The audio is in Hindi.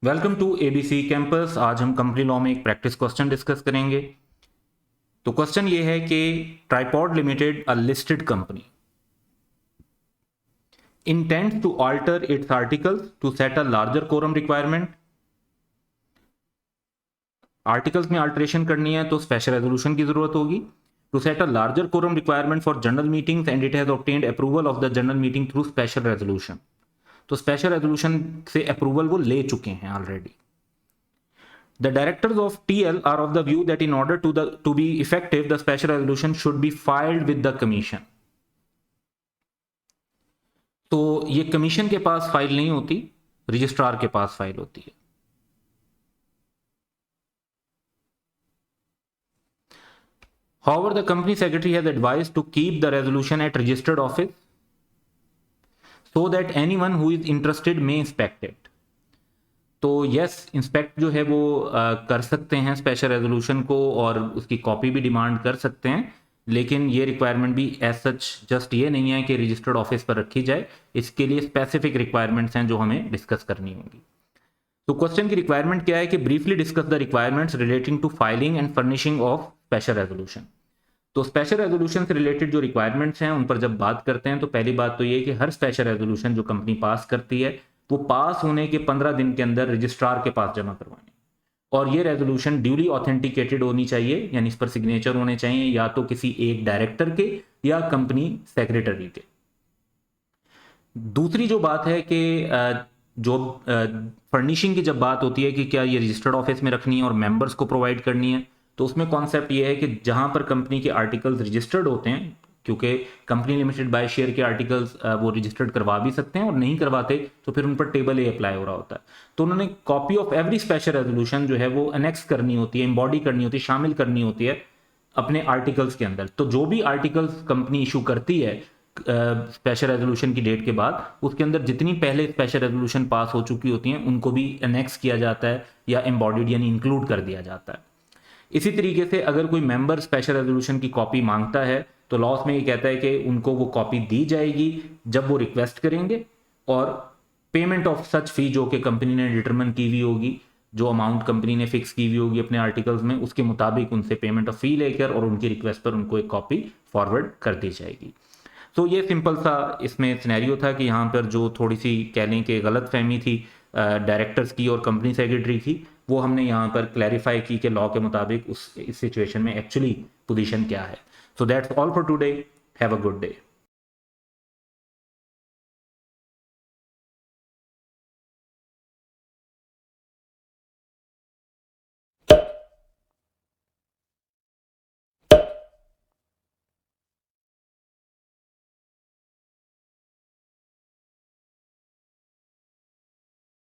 Welcome to ABC campus. आज हम कंपनी लॉ में एक प्रैक्टिस क्वेश्चन डिस्कस करेंगे। तो क्वेश्चन ये है कि tripod limited, a listed company, intends to alter its articles to set a larger quorum requirement। Articles में अल्टरेशन करनी है तो स्पेशल रेजोल्यूशन की जरूरत होगी। To set a larger quorum requirement for general meetings and it has obtained approval of the general meeting through special resolution. तो स्पेशल रेजोल्यूशन से अप्रूवल वो ले चुके हैं already. The directors of TL are of the view that in order to be effective, the special resolution should be filed with the commission। तो ये कमीशन के पास फाइल नहीं होती, रजिस्ट्रार के पास फाइल होती है। However, the company secretary has advised to keep the resolution at registered office so that anyone who is interested may inspect it। तो यस, इंस्पेक्ट जो है वो कर सकते हैं स्पेशल रेजोल्यूशन को और उसकी कॉपी भी डिमांड कर सकते हैं, लेकिन ये रिक्वायरमेंट भी एज सच जस्ट ये नहीं है कि रजिस्टर्ड ऑफिस पर रखी जाए। इसके लिए स्पेसिफिक रिक्वायरमेंट्स हैं जो हमें डिस्कस करनी होंगी। तो क्वेश्चन की रिक्वायरमेंट क्या है कि briefly discuss the requirements relating to filing and furnishing of special resolution. तो स्पेशल रेजोल्यूशन से रिलेटेड जो रिक्वायरमेंट्स हैं उन पर जब बात करते हैं तो पहली बात तो ये कि हर स्पेशल रेजोल्यूशन जो कंपनी पास करती है वो पास होने के 15 दिन के अंदर रजिस्ट्रार के पास जमा करवानी, और ये रेजोल्यूशन ड्यूली ऑथेंटिकेटेड होनी चाहिए, यानी इस पर सिग्नेचर होने चाहिए या तो किसी एक डायरेक्टर के या कंपनी सेक्रेटरी के। दूसरी जो बात है कि जो फर्निशिंग की जब बात होती है कि क्या ये रजिस्टर्ड ऑफिस में रखनी है और मेंबर्स को प्रोवाइड करनी है, तो उसमें कॉन्सेप्ट ये है कि जहां पर कंपनी के आर्टिकल्स रजिस्टर्ड होते हैं, क्योंकि कंपनी लिमिटेड बाय शेयर के आर्टिकल्स वो रजिस्टर्ड करवा भी सकते हैं और नहीं करवाते तो फिर उन पर टेबल ए अप्लाई हो रहा होता है। तो उन्होंने copy of every special resolution जो है वो अनेक्स करनी होती है, एम्बॉडी करनी होती है, शामिल करनी होती है अपने आर्टिकल्स के अंदर। तो जो भी आर्टिकल्स कंपनी इशू करती है स्पेशल रेजोल्यूशन की डेट के बाद, उसके अंदर जितनी पहले स्पेशल रेजोल्यूशन पास हो चुकी होती हैं उनको भी अनेक्स किया जाता है या एम्बॉडीड यानी इंक्लूड कर दिया जाता है। इसी तरीके से अगर कोई मेंबर स्पेशल रेजोल्यूशन की कॉपी मांगता है तो लॉस में ये कहता है कि उनको वो कॉपी दी जाएगी जब वो रिक्वेस्ट करेंगे, और पेमेंट ऑफ सच फी जो कि कंपनी ने डिटरमिन की हुई होगी, जो अमाउंट कंपनी ने फिक्स की हुई होगी अपने आर्टिकल्स में, उसके मुताबिक उनसे पेमेंट ऑफ फी लेकर और उनकी रिक्वेस्ट पर उनको एक कॉपी फॉरवर्ड कर दी जाएगी। तो ये सिंपल सा इसमें सिनेरियो था कि यहाँ पर जो थोड़ी सी कह लें कि गलत फहमी थी डायरेक्टर्स की और कंपनी सेक्रेटरी की, वो हमने यहाँ पर क्लैरिफाई की कि लॉ के मुताबिक इस सिचुएशन में एक्चुअली पोजीशन क्या है। So that's all for today. Have a good day.